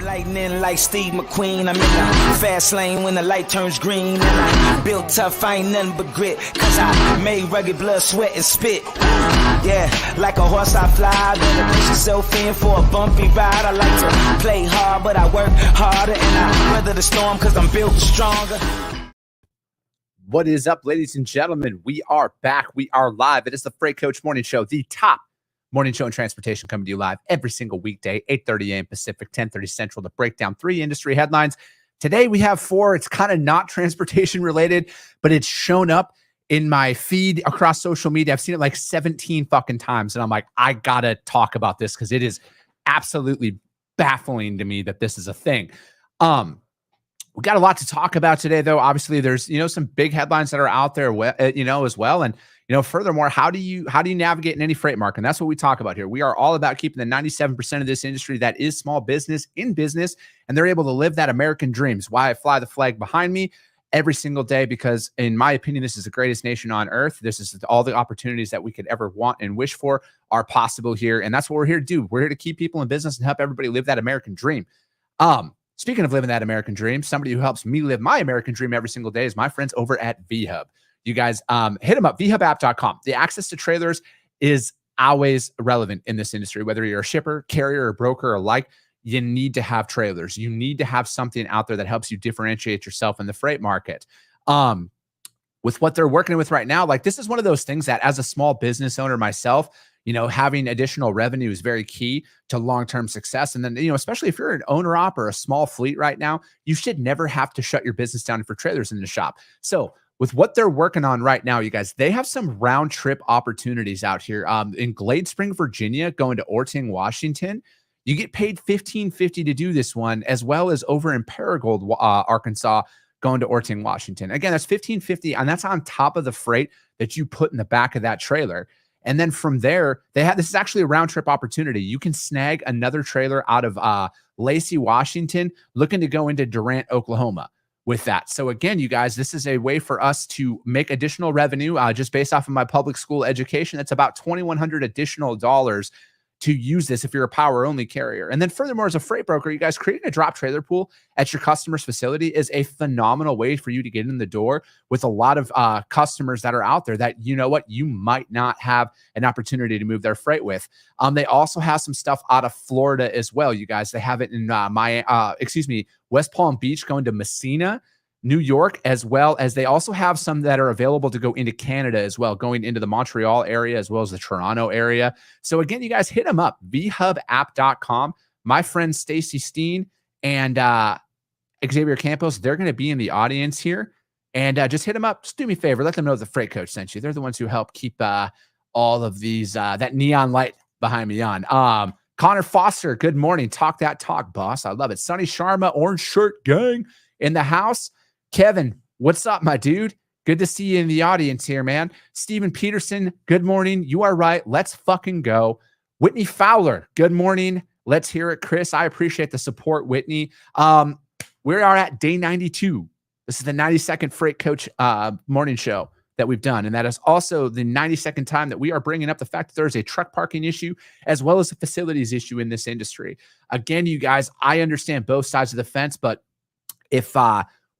Lightning like Steve McQueen. I'm in the fast lane when the light turns green. And I built tough, I ain't nothing but grit. Cause I made rugged blood, sweat, and spit. Yeah, like a horse I fly. Better push yourself in for a bumpy ride. I like to play hard, but I work harder. And I weather the storm cause I'm built stronger. What is up, ladies and gentlemen? We are back. We are live. It is the Freight Coach Morning Show, the top morning show in transportation, coming to you live every single weekday, 8:30 a.m. Pacific, 10:30 Central, to break down 3 industry headlines. Today we have 4. It's kind of not transportation related, but it's shown up in my feed across social media. I've seen it like 17 fucking times, and I'm like, I gotta talk about this because it is absolutely baffling to me that this is a thing. We got a lot to talk about today, though. Obviously, there's some big headlines that are out there, as well, and furthermore, how do you navigate in any freight market? And that's what we talk about here. We are all about keeping the 97% of this industry that is small business in business, and they're able to live that American dream. It's why I fly the flag behind me every single day, because in my opinion, this is the greatest nation on earth. This is all the opportunities that we could ever want and wish for are possible here. And that's what we're here to do. We're here to keep people in business and help everybody live that American dream. Speaking of living that American dream, somebody who helps me live my American dream every single day is my friends over at VHub. You guys hit them up, vhubapp.com. The access to trailers is always relevant in this industry. Whether you're a shipper, carrier, or broker alike, you need to have trailers. You need to have something out there that helps you differentiate yourself in the freight market. With what they're working with right now, like, this is one of those things that, as a small business owner myself, having additional revenue is very key to long-term success. And then, especially if you're an owner-op or a small fleet right now, you should never have to shut your business down for trailers in the shop. So with what they're working on right now, you guys, they have some round trip opportunities out here. In Glade Spring, Virginia, going to Orting, Washington, you get paid $15.50 to do this one, as well as over in Paragould, Arkansas, going to Orting, Washington. Again, that's $15.50, and that's on top of the freight that you put in the back of that trailer. And then from there, this is actually a round trip opportunity. You can snag another trailer out of Lacey, Washington, looking to go into Durant, Oklahoma with that. So again, you guys, this is a way for us to make additional revenue just based off of my public school education. That's about $2,100 additional dollars to use this if you're a power only carrier. And then furthermore, as a freight broker, you guys, creating a drop trailer pool at your customer's facility is a phenomenal way for you to get in the door with a lot of customers that are out there that, you might not have an opportunity to move their freight with. They also have some stuff out of Florida as well. You guys, they have it in West Palm Beach, going to Messina, New York, as well as they also have some that are available to go into Canada as well, going into the Montreal area as well as the Toronto area. So again, you guys, hit them up, vhubapp.com. My friend Stacy Steen and Xavier Campos, they're going to be in the audience here. And just hit them up. Just do me a favor. Let them know the Freight Coach sent you. They're the ones who help keep all of these, that neon light behind me on. Connor Foster, good morning. Talk that talk, boss. I love it. Sonny Sharma, Orange Shirt Gang in the house. Kevin, what's up, my dude? Good to see you in the audience here, man. Steven Peterson, good morning. You are right. Let's fucking go. Whitney Fowler, good morning. Let's hear it, Chris. I appreciate the support, Whitney. We are at day 92. This is the 92nd Freight Coach morning show that we've done. And that is also the 92nd time that we are bringing up the fact that there's a truck parking issue as well as a facilities issue in this industry. Again, you guys, I understand both sides of the fence, but if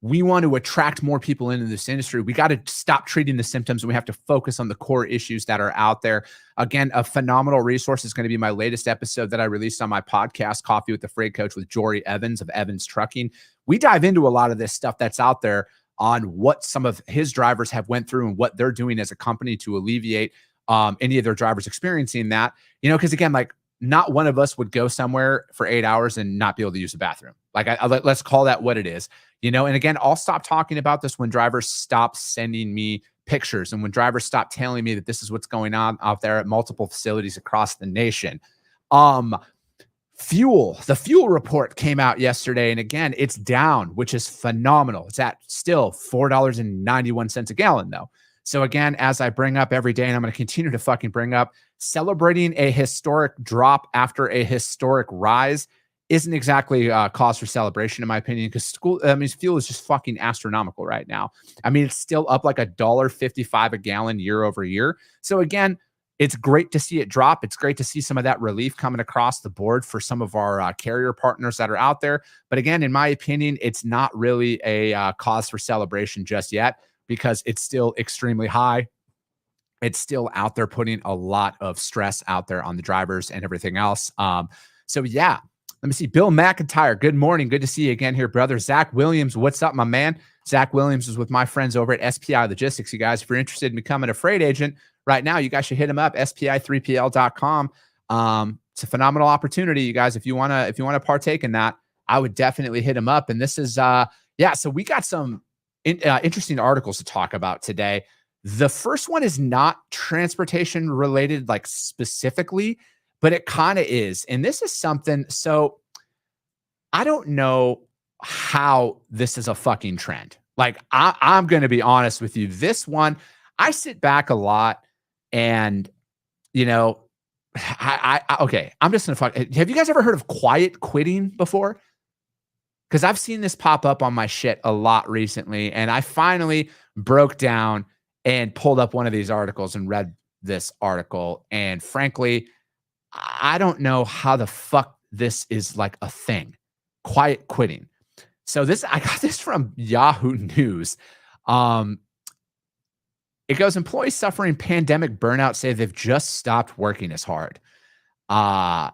we want to attract more people into this industry, we got to stop treating the symptoms, and we have to focus on the core issues that are out there. Again, a phenomenal resource is going to be my latest episode that I released on my podcast, Coffee with the Freight Coach, with Jory Evans of Evans Trucking. We dive into a lot of this stuff that's out there on what some of his drivers have went through and what they're doing as a company to alleviate any of their drivers experiencing that. Because again, like, not one of us would go somewhere for 8 hours and not be able to use the bathroom. Like, let's call that what it is. And again, I'll stop talking about this when drivers stop sending me pictures and when drivers stop telling me that this is what's going on out there at multiple facilities across the nation. The fuel report came out yesterday, and again, it's down, which is phenomenal. It's at still $4.91 a gallon, though. So again, as I bring up every day, and I'm going to continue to fucking bring up, celebrating a historic drop after a historic rise isn't exactly cause for celebration, in my opinion, because fuel is just fucking astronomical right now. It's still up like $1.55 a gallon year over year. So again, It's great to see it drop. It's great to see some of that relief coming across the board for some of our carrier partners that are out there. But again, in my opinion, it's not really a cause for celebration just yet because it's still extremely high. It's still out there putting a lot of stress out there on the drivers and everything else. So yeah, let me see. Bill McIntyre, good morning. Good to see you again here, brother. Zach Williams, what's up, my man? Zach Williams is with my friends over at SPI Logistics. You guys, if you're interested in becoming a freight agent right now, you guys should hit them up, spi3pl.com. It's a phenomenal opportunity, you guys. If you want to partake in that, I would definitely hit them up. And this is, so we got some interesting articles to talk about today. The first one is not transportation related, like specifically, but it kind of is. And this is something, so I don't know how this is a fucking trend. Like, I'm going to be honest with you. This one, I sit back a lot and, you know, okay, I'm just going to fuck. Have you guys ever heard of quiet quitting before? Because I've seen this pop up on my shit a lot recently. And I finally broke down and pulled up one of these articles and read this article. And frankly, I don't know how the fuck this is like a thing. Quiet quitting. So I got this from Yahoo News. It goes, employees suffering pandemic burnout say they've just stopped working as hard. A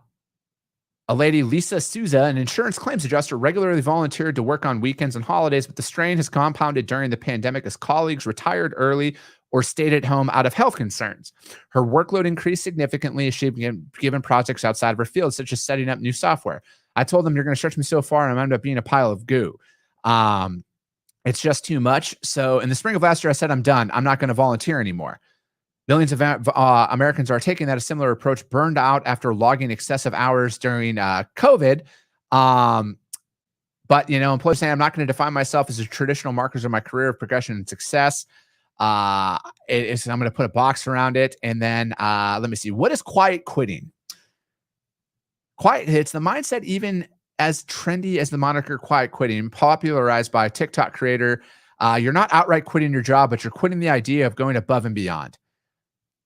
lady, Lisa Souza, an insurance claims adjuster, regularly volunteered to work on weekends and holidays, but the strain has compounded during the pandemic as colleagues retired early or stayed at home out of health concerns. Her workload increased significantly as she began given projects outside of her field, such as setting up new software. I told them, you're going to stretch me so far, and I'm ended up being a pile of goo. It's just too much. So in the spring of last year, I said, I'm done. I'm not going to volunteer anymore. Millions of Americans are taking that a similar approach, burned out after logging excessive hours during COVID. But, you know, employees saying, I'm not going to define myself as a traditional markers of my career of progression and success. I'm going to put a box around it. And then let me see. What is quiet quitting? It's the mindset even as trendy as the moniker quiet quitting, popularized by a TikTok creator. You're not outright quitting your job, but you're quitting the idea of going above and beyond.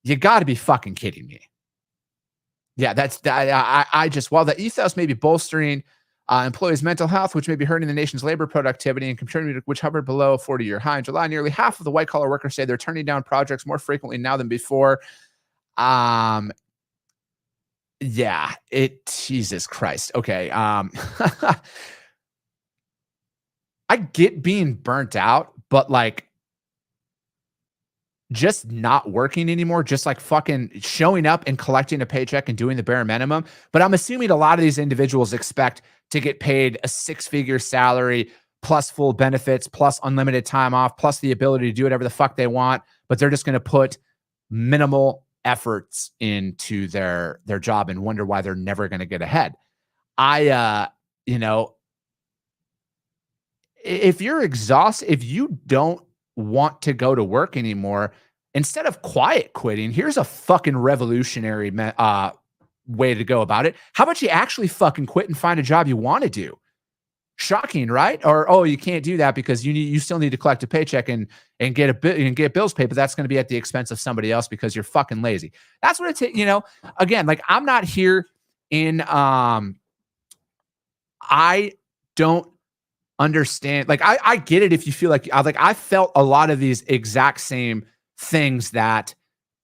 You got to be fucking kidding me. Yeah, while the ethos may be bolstering employees' mental health, which may be hurting the nation's labor productivity and contributing, which hovered below a 40-year high in July, nearly half of the white-collar workers say they're turning down projects more frequently now than before. Jesus Christ. Okay. I get being burnt out, but like, just not working anymore, just like fucking showing up and collecting a paycheck and doing the bare minimum. But I'm assuming a lot of these individuals expect to get paid a 6-figure salary plus full benefits, plus unlimited time off, plus the ability to do whatever the fuck they want. But they're just going to put minimal efforts into their job and wonder why they're never going to get ahead. If you're exhausted, if you don't want to go to work anymore, instead of quiet quitting, here's a fucking revolutionary way to go about it. How about you actually fucking quit and find a job you want to do? Shocking, right? Or, oh, you can't do that because you still need to collect a paycheck and get bills paid, but that's going to be at the expense of somebody else because you're fucking lazy. That's what it's, again, like, I'm not here in, I don't understand. Like, I get it if you feel like I felt a lot of these exact same things that,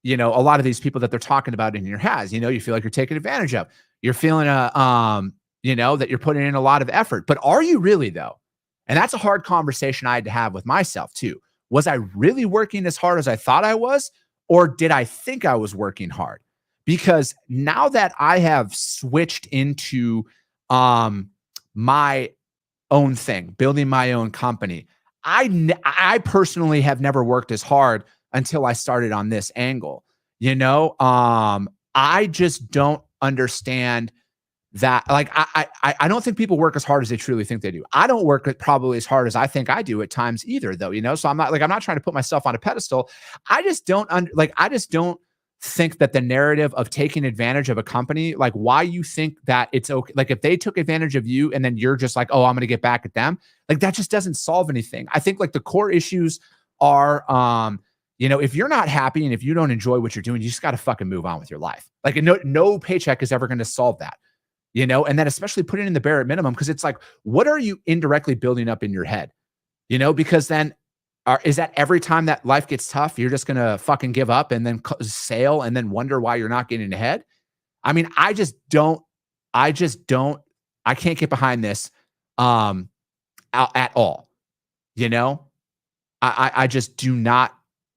a lot of these people that they're talking about in your has, you feel like you're taken advantage of. You're feeling that you're putting in a lot of effort, but are you really though? And that's a hard conversation I had to have with myself too. Was I really working as hard as I thought I was? Or did I think I was working hard? Because now that I have switched into my own thing, building my own company, I personally have never worked as hard until I started on this angle. I just don't understand that. Like, I don't think people work as hard as they truly think they do. I don't work probably as hard as I think I do at times either, though, so I'm not trying to put myself on a pedestal. I just don't think that the narrative of taking advantage of a company, like why you think that it's okay. Like if they took advantage of you and then you're just like, oh, I'm going to get back at them. Like that just doesn't solve anything. I think like the core issues are, if you're not happy and if you don't enjoy what you're doing, you just got to fucking move on with your life. Like no paycheck is ever going to solve that, and then especially put it in the bare minimum. Cause it's like, what are you indirectly building up in your head? Because then is that every time that life gets tough, you're just going to fucking give up and then sail and then wonder why you're not getting ahead? I mean, I can't get behind this at all. I just do not,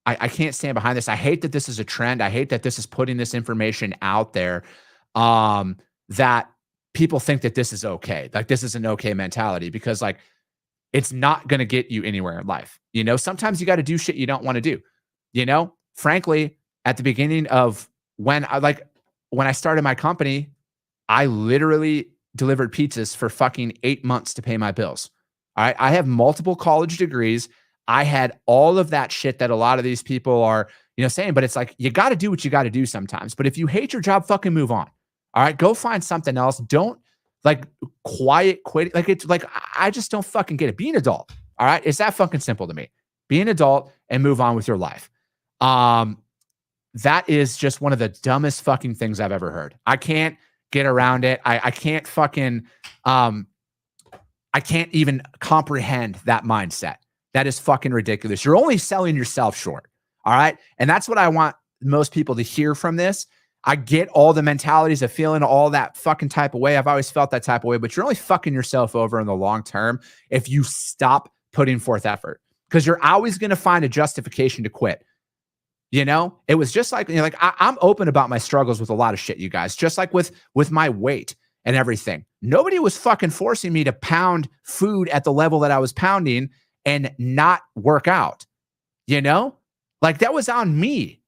I can't stand behind this. I hate that this is a trend. I hate that this is putting this information out there, that people think that this is okay. Like this is an okay mentality, because like, it's not going to get you anywhere in life. Sometimes you got to do shit you don't want to do. Frankly, at the beginning of when I started my company, I literally delivered pizzas for fucking 8 months to pay my bills. All right. I have multiple college degrees. I had all of that shit that a lot of these people are, saying, but it's like, you got to do what you got to do sometimes. But if you hate your job, fucking move on. All right. Go find something else. Don't quiet quit. Like, it's like, I just don't fucking get it. Be an adult. All right. It's that fucking simple to me. Be an adult and move on with your life. That is just one of the dumbest fucking things I've ever heard. I can't get around it. I can't fucking, I can't even comprehend that mindset. That is fucking ridiculous. You're only selling yourself short. All right. And that's what I want most people to hear from this. I get all the mentalities of feeling all that fucking type of way. I've always felt that type of way, but you're only fucking yourself over in the long term if you stop putting forth effort, because you're always going to find a justification to quit. It was just like, I'm open about my struggles with a lot of shit, you guys, just like with my weight and everything. Nobody was fucking forcing me to pound food at the level that I was pounding and not work out, like that was on me.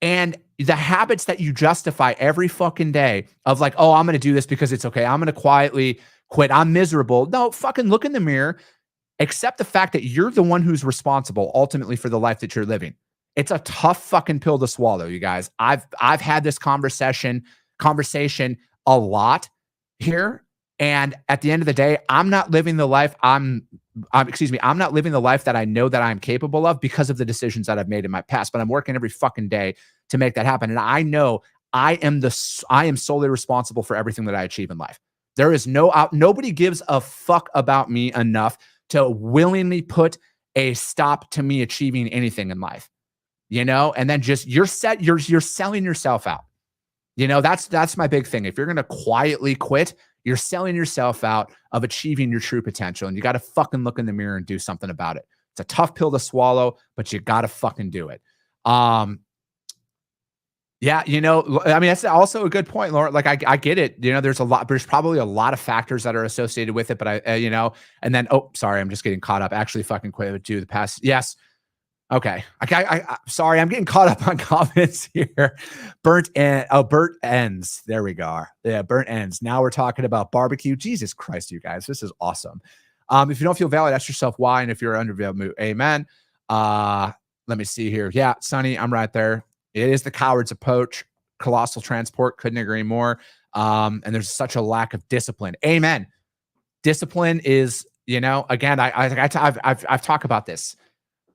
And the habits that you justify every fucking day of like, oh, I'm going to do this because it's okay. I'm going to quietly quit. I'm miserable. No, fucking look in the mirror, accept the fact that you're the one who's responsible ultimately for the life that you're living. It's a tough fucking pill to swallow, you guys. I've had this conversation a lot here. And at the end of the day, I'm not living the life I'm not living the life that I know that I'm capable of because of the decisions that I've made in my past, but I'm working every fucking day to make that happen. And I know I am solely responsible for everything that I achieve in life. There is nobody gives a fuck about me enough to willingly put a stop to me achieving anything in life, and then just you're selling yourself out. That's my big thing. If you're going to quietly quit, you're selling yourself out of achieving your true potential, and you got to fucking look in the mirror and do something about it. It's a tough pill to swallow, but you got to fucking do it. Yeah, I mean, that's also a good point, Laura. Like, I get it. There's probably a lot of factors that are associated with it, but and then, oh, sorry, I'm just getting caught up. Actually fucking quit to the past. Yes. Okay. Sorry, I'm getting caught up on comments here. Burnt ends. There we go. Yeah, burnt ends. Now we're talking about barbecue. Jesus Christ, you guys, this is awesome. If you don't feel valid, ask yourself why, and if you're undervalued, amen. Let me see here. Yeah, Sonny, I'm right there. It is the coward's approach. Colossal transport. Couldn't agree more. And there's such a lack of discipline. Amen. Discipline is, again, I've talked about this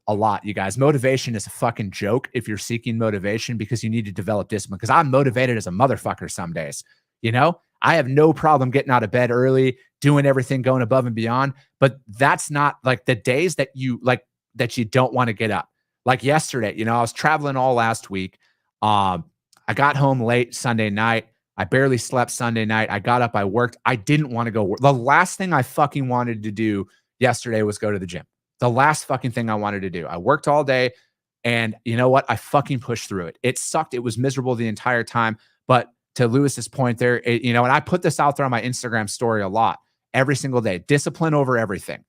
a lot, you guys. Motivation is a fucking joke if you're seeking motivation, because you need to develop discipline. Because I'm motivated as a motherfucker some days. I have no problem getting out of bed early, doing everything, going above and beyond. But that's not like the days that you don't want to get up. Like yesterday, I was traveling all last week. I got home late Sunday night. I barely slept Sunday night. I got up, I worked. I didn't want to go work. The last thing I fucking wanted to do yesterday was go to the gym. The last fucking thing I wanted to do. I worked all day, and you know what? I fucking pushed through it. It sucked. It was miserable the entire time. But to Lewis's point there, and I put this out there on my Instagram story a lot, every single day. Discipline over everything.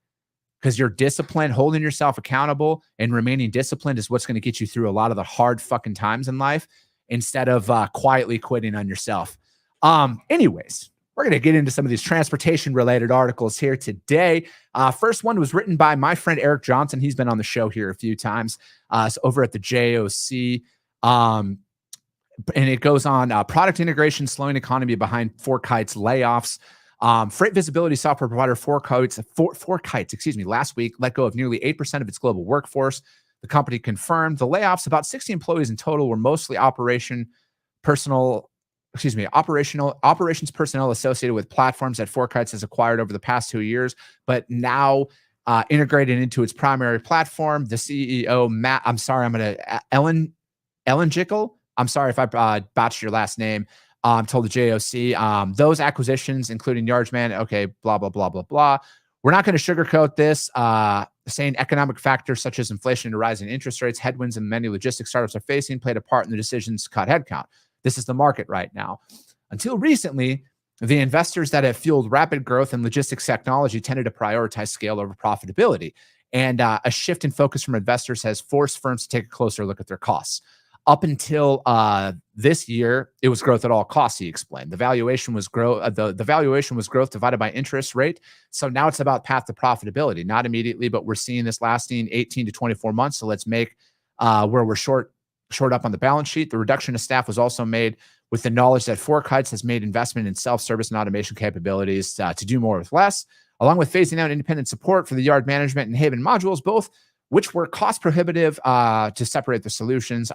Because your discipline, holding yourself accountable and remaining disciplined is what's going to get you through a lot of the hard fucking times in life, instead of quietly quitting on yourself. Anyways, we're going to get into some of these transportation related articles here today. First one was written by my friend Eric Johnson. He's been on the show here a few times. It's over at the JOC. And it goes on product integration, slowing economy behind Fourkites layoffs. Freight visibility software provider Fourkites, last week let go of nearly 8% of its global workforce. The company confirmed the layoffs. About 60 employees in total were mostly operations personnel associated with platforms that Fourkites has acquired over the past 2 years, but now integrated into its primary platform. The CEO, Ellen Jickle, I'm sorry if I botched your last name, told the JOC, those acquisitions, including Yardsman, okay, blah, blah, blah, blah, blah. We're not going to sugarcoat this, saying economic factors such as inflation and rising interest rates, headwinds, and many logistics startups are facing played a part in the decisions to cut headcount. This is the market right now. Until recently, the investors that have fueled rapid growth in logistics technology tended to prioritize scale over profitability. And a shift in focus from investors has forced firms to take a closer look at their costs. Up until this year, it was growth at all costs, he explained. The valuation was growth. The valuation was growth divided by interest rate. So now it's about path to profitability, not immediately, but we're seeing this lasting 18 to 24 months. So let's make where we're short up on the balance sheet. The reduction of staff was also made with the knowledge that Fourkites has made investment in self-service and automation capabilities to do more with less, along with phasing out independent support for the yard management and Haven modules, both which were cost prohibitive to separate the solutions.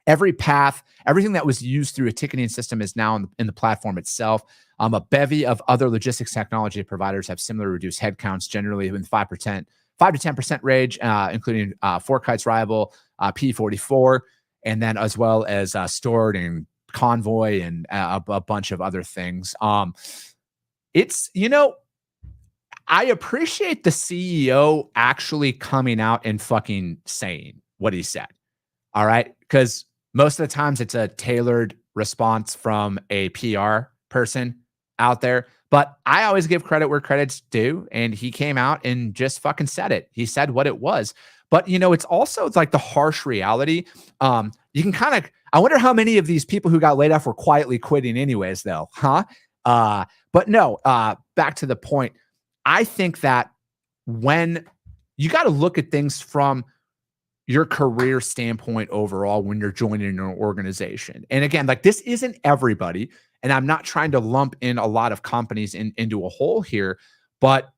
Everything that was used through a ticketing system is now in the platform itself. A bevy of other logistics technology providers have similar reduced headcounts, generally in 5 to 10% range, including Fourkites rival P44, and then as well as Stored and Convoy and a bunch of other things. It's, I appreciate the CEO actually coming out and fucking saying what he said. All right. Because most of the times it's a tailored response from a PR person out there. But I always give credit where credit's due. And he came out and just fucking said it. He said what it was. But, it's like the harsh reality. You can kind of, I wonder how many of these people who got laid off were quietly quitting anyways, though. But no, back to the point. I think that when you got to look at things from your career standpoint overall when you're joining an organization. And again, like this isn't everybody, and I'm not trying to lump in a lot of companies into a hole here, but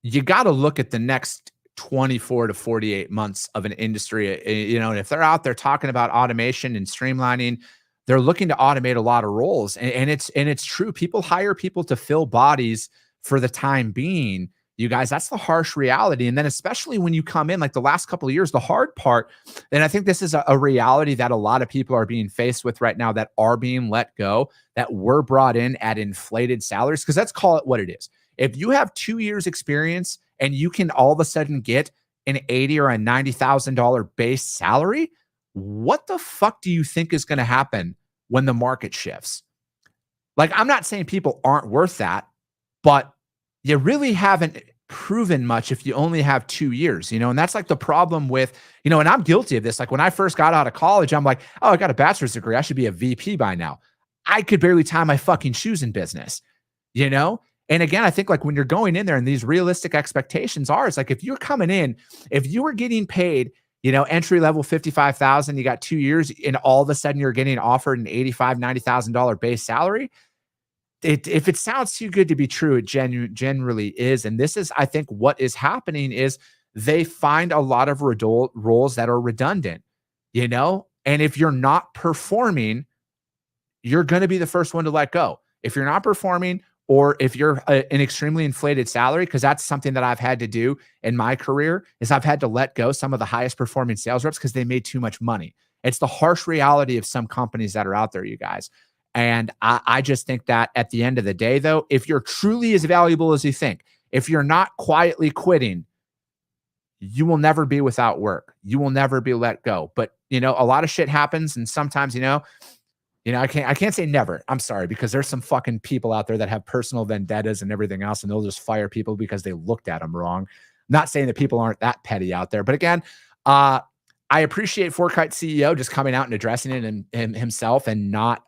you got to look at the next 24 to 48 months of an industry, and if they're out there talking about automation and streamlining, they're looking to automate a lot of roles. And it's true. People hire people to fill bodies for the time being. You guys, that's the harsh reality. And then especially when you come in like the last couple of years, the hard part, and I think this is a reality that a lot of people are being faced with right now that are being let go, that were brought in at inflated salaries, because let's call it what it is. If you have 2 years experience and you can all of a sudden get an $80,000 or a $90,000 base salary, what the fuck do you think is going to happen when the market shifts? Like, I'm not saying people aren't worth that, but you really haven't proven much if you only have 2 years, and that's like the problem with, and I'm guilty of this. Like when I first got out of college, I'm like, oh, I got a bachelor's degree. I should be a VP by now. I could barely tie my fucking shoes in business, And again, I think like when you're going in there and these realistic expectations are, it's like, if you're coming in, if you were getting paid, entry level 55,000, you got 2 years and all of a sudden you're getting offered an $85,000, $90,000 base salary. If it sounds too good to be true, it generally is. And this is, I think, what is happening is they find a lot of roles that are redundant, and if you're not performing, you're going to be the first one to let go. If you're not performing, or if you're an extremely inflated salary, because that's something that I've had to do in my career, is I've had to let go some of the highest performing sales reps because they made too much money. It's the harsh reality of some companies that are out there, you guys. And I just think that at the end of the day, though, if you're truly as valuable as you think, if you're not quietly quitting, you will never be without work. You will never be let go. But, a lot of shit happens. And sometimes, I can't say never. I'm sorry, because there's some fucking people out there that have personal vendettas and everything else, and they'll just fire people because they looked at them wrong. Not saying that people aren't that petty out there. But again, I appreciate Fourkite CEO just coming out and addressing it and himself and not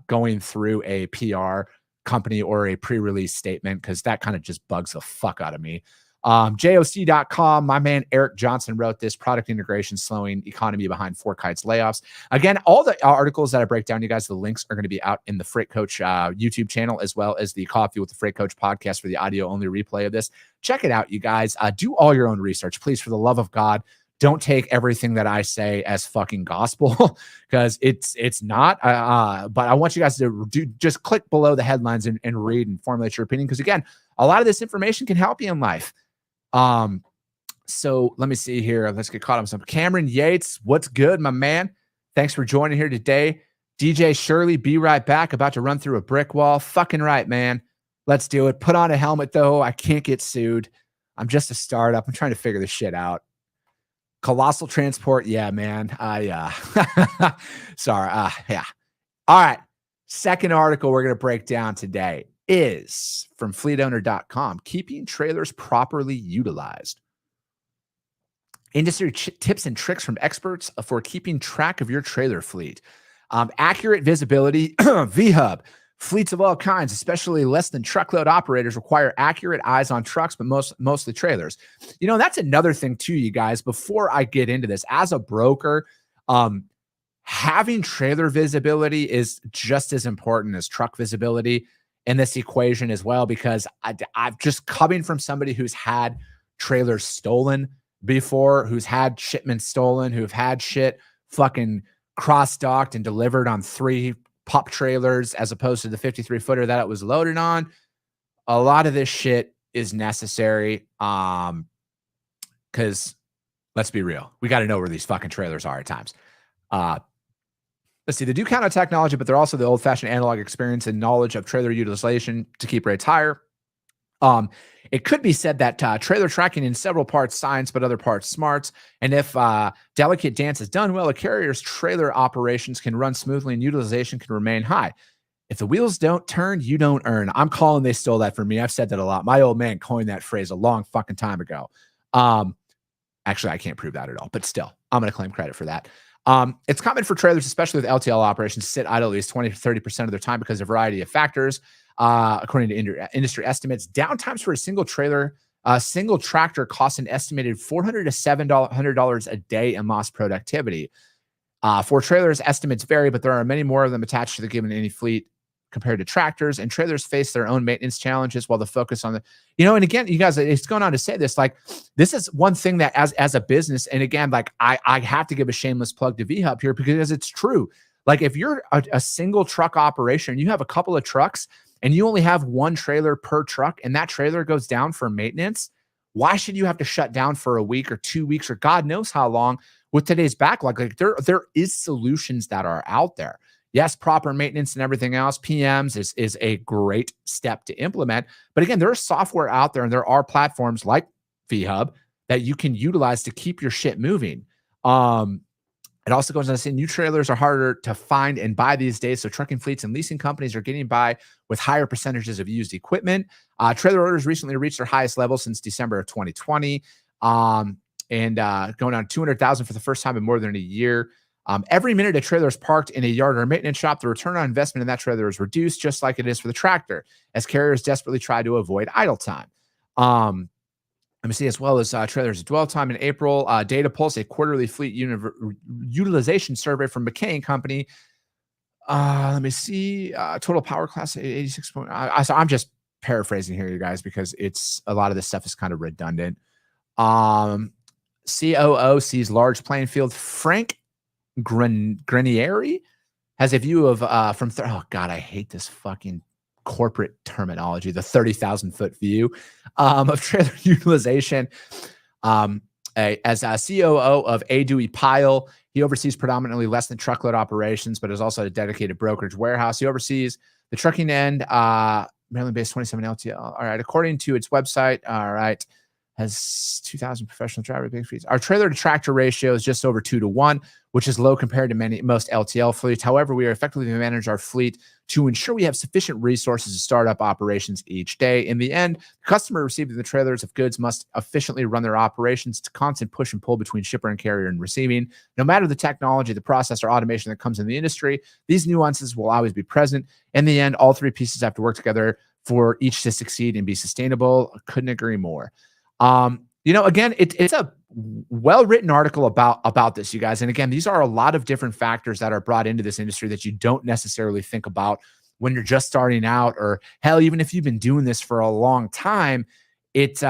going through a PR company or a pre-release statement, because that kind of just bugs the fuck out of me. JOC.com, my man Eric Johnson wrote this: product integration slowing economy behind Fourkites layoffs. Again, all the articles that I break down, you guys, the links are going to be out in the Freight Coach YouTube channel, as well as the Coffee with the Freight Coach podcast for the audio only replay of this. Check it out, you guys. Do all your own research, please, for the love of God. don't take everything that I say as fucking gospel because it's not. But I want you guys to just click below the headlines and read and formulate your opinion. Because again, a lot of this information can help you in life. So let me see here. Let's get caught up on some. Cameron Yates, what's good, my man? Thanks for joining here today. DJ Shirley, be right back. About to run through a brick wall. Fucking right, man. Let's do it. Put on a helmet, though. I can't get sued. I'm just a startup. I'm trying to figure this shit out. Colossal Transport. Yeah, man. Sorry. Yeah. All right. Second article we're going to break down today is from fleetowner.com. Keeping trailers properly utilized. Industry tips and tricks from experts for keeping track of your trailer fleet. Accurate visibility. VHub. Fleets of all kinds, especially less than truckload operators, require accurate eyes on trucks, but mostly trailers. You know, that's another thing too, you guys. Before I get into this, as a broker, having trailer visibility is just as important as truck visibility in this equation as well, because I've just coming from somebody who's had trailers stolen before, who's had shipments stolen, who've had shit fucking cross-docked and delivered on 3 pop trailers as opposed to the 53 footer that it was loaded on. A lot of this shit is necessary. Cause let's be real. We got to know where these fucking trailers are at times. Let's see. They do count on technology, but they're also the old fashioned analog experience and knowledge of trailer utilization to keep rates higher. It could be said that trailer tracking in several parts science, but other parts smarts. And if delicate dance is done well, a carrier's trailer operations can run smoothly and utilization can remain high. If the wheels don't turn, you don't earn. I'm calling they stole that from me. I've said that a lot. My old man coined that phrase a long fucking time ago. Actually, I can't prove that at all, but still, I'm going to claim credit for that. It's common for trailers, especially with LTL operations, to sit idle at least 20 to 30% of their time because of a variety of factors. According to industry estimates, downtimes for a single tractor costs an estimated $400 to $700 a day in lost productivity. For trailers, estimates vary, but there are many more of them attached to the given any fleet compared to tractors, and trailers face their own maintenance challenges while the focus on the, and again, you guys, it's going on to say this, like, this is one thing that as a business, and again, like I have to give a shameless plug to VHub here because it's true. Like if you're a single truck operation, you have a couple of trucks and you only have 1 trailer per truck and that trailer goes down for maintenance, why should you have to shut down for a week or 2 weeks or God knows how long with today's backlog? Like there is solutions that are out there. Yes, proper maintenance and everything else, PMs is a great step to implement. But again, there is software out there and there are platforms like VHub that you can utilize to keep your shit moving. It also goes on to say new trailers are harder to find and buy these days. So trucking fleets and leasing companies are getting by with higher percentages of used equipment. Trailer orders recently reached their highest level since December of 2020. And going on 200,000 for the first time in more than a year. Every minute a trailer is parked in a yard or a maintenance shop, the return on investment in that trailer is reduced, just like it is for the tractor, as carriers desperately try to avoid idle time. Let me see, as well as trailers dwell time in April. Data Pulse, a quarterly fleet utilization survey from McCain Company. Let me see. Total power class 86. So I'm just paraphrasing here, you guys, because it's a lot of this stuff is kind of redundant. COO sees large playing field. Frank Granieri has a view of oh God, I hate this fucking corporate terminology, the 30,000 foot view of trailer utilization. As a COO of A. Dewey Pyle, he oversees predominantly less than truckload operations, but is also a dedicated brokerage warehouse. He oversees the trucking end, Maryland-based 27 LTL. All right, according to its website, all right, has 2,000 professional driver big fleets. Our trailer to tractor ratio is just over 2 to 1, which is low compared to most LTL fleets. However, we are effectively manage our fleet to ensure we have sufficient resources to start up operations each day. In the end, the customer receiving the trailers of goods must efficiently run their operations to constant push and pull between shipper and carrier and receiving. No matter the technology, the process, or automation that comes in the industry, these nuances will always be present. In the end, all 3 pieces have to work together for each to succeed and be sustainable. I couldn't agree more. Again, it's a well-written article about this, you guys. And again, these are a lot of different factors that are brought into this industry that you don't necessarily think about when you're just starting out, or hell, even if you've been doing this for a long time, it's,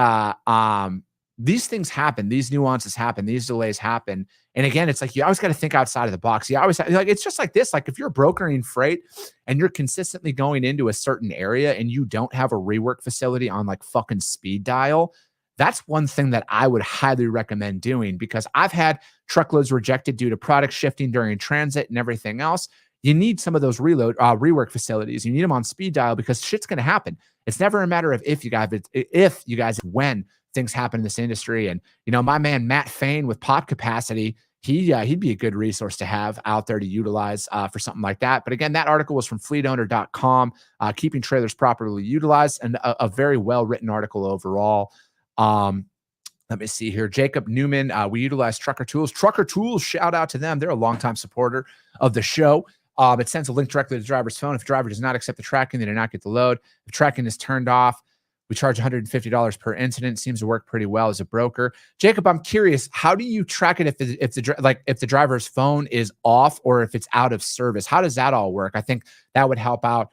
these things happen, these nuances happen, these delays happen. And again, it's like you always got to think outside of the box. You always like it's just like this. Like if you're brokering freight and you're consistently going into a certain area and you don't have a rework facility on like fucking speed dial, that's one thing that I would highly recommend doing, because I've had truckloads rejected due to product shifting during transit and everything else. You need some of those rework facilities. You need them on speed dial because shit's going to happen. It's never a matter of if you guys, when things happen in this industry. And, my man, Matt Fain with Pop Capacity, he'd be a good resource to have out there to utilize for something like that. But again, that article was from fleetowner.com, keeping trailers properly utilized, and a very well-written article overall. Let me see here. Jacob Newman, we utilize Trucker Tools. Trucker Tools, shout out to them. They're a longtime supporter of the show. It sends a link directly to the driver's phone. If the driver does not accept the tracking, they do not get the load. If tracking is turned off, we charge $150 per incident. Seems to work pretty well as a broker. Jacob, I'm curious, how do you track it if the driver's phone is off or if it's out of service? How does that all work? I think that would help out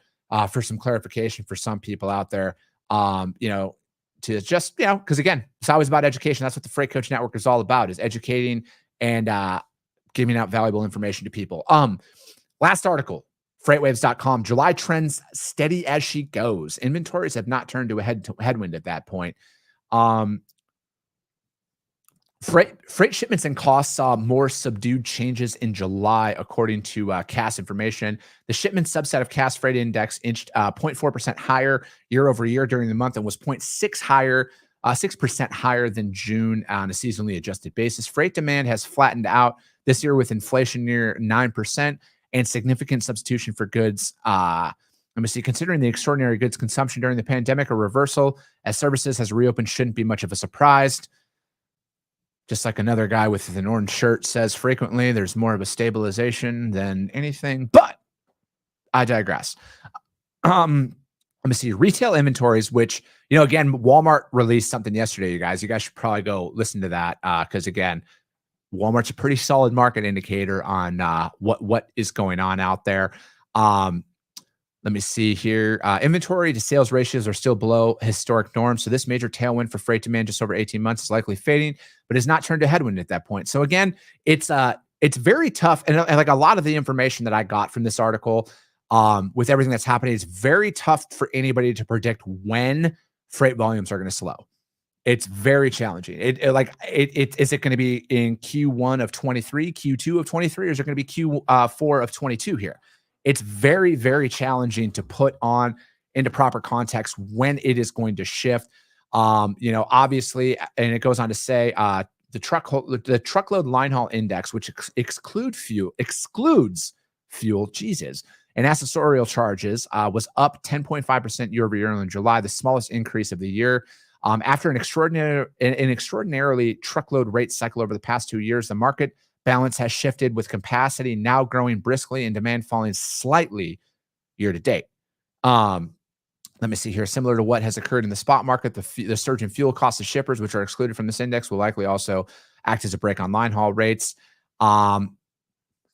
for some clarification for some people out there. To just, because again, it's always about education. That's what the Freight Coach Network is all about, is educating and giving out valuable information to people. Last article, freightwaves.com. July trends steady as she goes. Inventories have not turned to a headwind at that point. Freight shipments and costs saw more subdued changes in July, according to Cass information. The shipment subset of Cass Freight Index inched 0.4% higher year over year during the month and was 6% higher than June on a seasonally adjusted basis. Freight demand has flattened out this year with inflation near 9% and significant substitution for goods. Let me see. Considering the extraordinary goods consumption during the pandemic, a reversal as services has reopened shouldn't be much of a surprise. Just like another guy with an orange shirt says frequently, there's more of a stabilization than anything, but I digress. Let me see. Retail inventories, which, again, Walmart released something yesterday, you guys. You guys should probably go listen to that because, again, Walmart's a pretty solid market indicator on what is going on out there. Let me see here. Inventory to sales ratios are still below historic norms. So this major tailwind for freight demand just over 18 months is likely fading, but has not turned to headwind at that point. So again, it's very tough. And like a lot of the information that I got from this article with everything that's happening, it's very tough for anybody to predict when freight volumes are going to slow. It's very challenging. Is it going to be in Q1 of 23, Q2 of 23, or is it going to be Q4 of 22 here? It's very, very challenging to put on into proper context when it is going to shift. Obviously, and it goes on to say the truckload line haul index, which excludes fuel, Jesus, and accessorial charges, was up 10.5% year over year in July, the smallest increase of the year. After an extraordinarily truckload rate cycle over the past 2 years, the market balance has shifted, with capacity now growing briskly and demand falling slightly year to date. Let me see here. Similar to what has occurred in the spot market, the surge in fuel costs of shippers, which are excluded from this index, will likely also act as a brake on line haul rates. What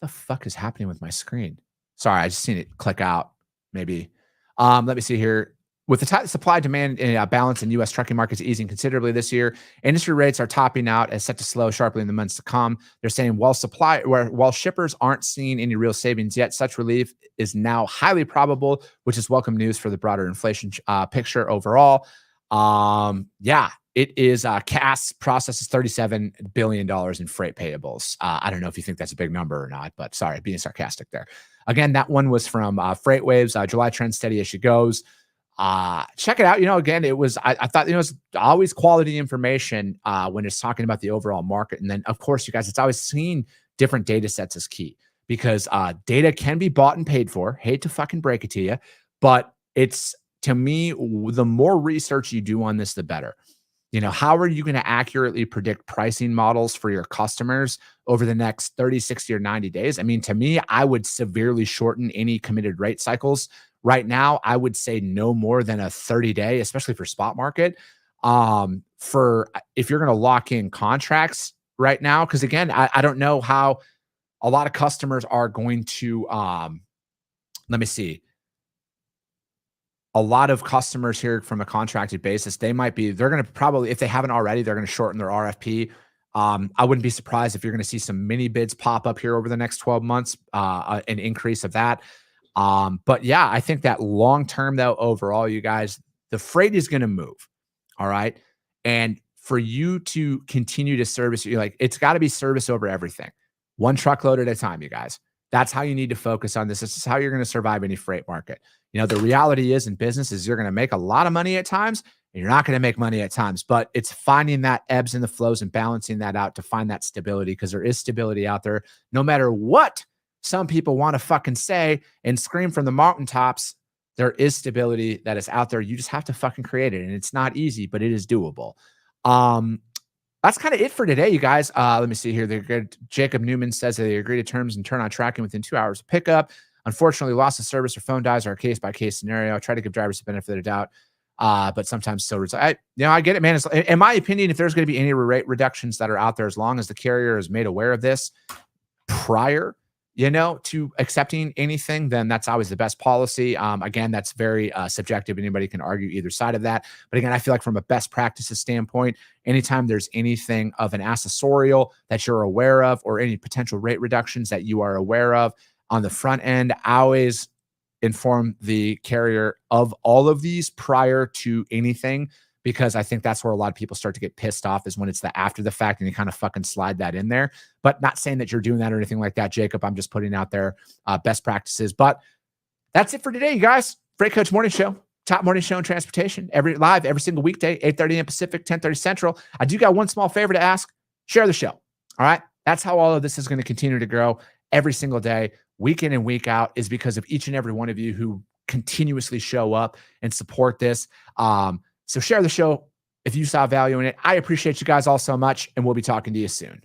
the fuck is happening with my screen? Sorry, I just seen it click out. Maybe. Let me see here. With the tight supply-demand balance in U.S. trucking markets easing considerably this year, industry rates are topping out and set to slow sharply in the months to come. They're saying while shippers aren't seeing any real savings yet, such relief is now highly probable, which is welcome news for the broader inflation picture overall. It is Cass processes $37 billion in freight payables. I don't know if you think that's a big number or not, but sorry, being sarcastic there. Again, that one was from FreightWaves. July trend steady as she goes. Check it out. Again, I thought, it's always quality information when it's talking about the overall market. And then, of course, you guys, it's always seeing different data sets is key, because data can be bought and paid for. Hate to fucking break it to you, but it's, to me, the more research you do on this, the better. How are you going to accurately predict pricing models for your customers over the next 30, 60, or 90 days? I memean, to me, I would severely shorten any committed rate cycles. Right now, I would say no more than a 30-day, especially for spot market. For if you're going to lock in contracts right now, because again, I don't know how a lot of customers are going to. Let me see. a lot of customers here from a contracted basis, they're going to probably, if they haven't already, they're going to shorten their RFP. I wouldn't be surprised if you're going to see some mini bids pop up here over the next 12 months, an increase of that. But yeah, I think that long term though, overall, you guys, the freight is going to move. All right. And for you to continue to service, it's got to be service over everything. One truckload at a time, you guys. That's how you need to focus on this. This is how you're going to survive any freight market. The reality is in business is you're going to make a lot of money at times and you're not going to make money at times, but it's finding that ebbs and the flows and balancing that out to find that stability, because there is stability out there no matter what some people want to fucking say and scream from the mountaintops. There is stability that is out there. You just have to fucking create it. And it's not easy, but it is doable. That's kind of it for today, you guys. Let me see here. Jacob Newman says that they agree to terms and turn on tracking within 2 hours of pickup. Unfortunately, loss of service or phone dies are a case-by-case scenario. I try to give drivers the benefit of the doubt, but sometimes still I get it, man. In my opinion, if there's going to be any rate reductions that are out there, as long as the carrier is made aware of this prior, to accepting anything, then that's always the best policy. Again, that's very subjective. Anybody can argue either side of that. But again, I feel like from a best practices standpoint, anytime there's anything of an accessorial that you're aware of or any potential rate reductions that you are aware of on the front end, I always inform the carrier of all of these prior to anything, because I think that's where a lot of people start to get pissed off, is when it's the after the fact and you kind of fucking slide that in there. But not saying that you're doing that or anything like that, Jacob. I'm just putting out there best practices. But that's it for today, you guys. Freight Coach Morning Show, top morning show in transportation, every single weekday, 8:30 a.m. Pacific, 10:30 Central. I do got one small favor to ask: share the show. All right, that's how all of this is going to continue to grow every single day, week in and week out, is because of each and every one of you who continuously show up and support this. So share the show if you saw value in it. I appreciate you guys all so much, and we'll be talking to you soon.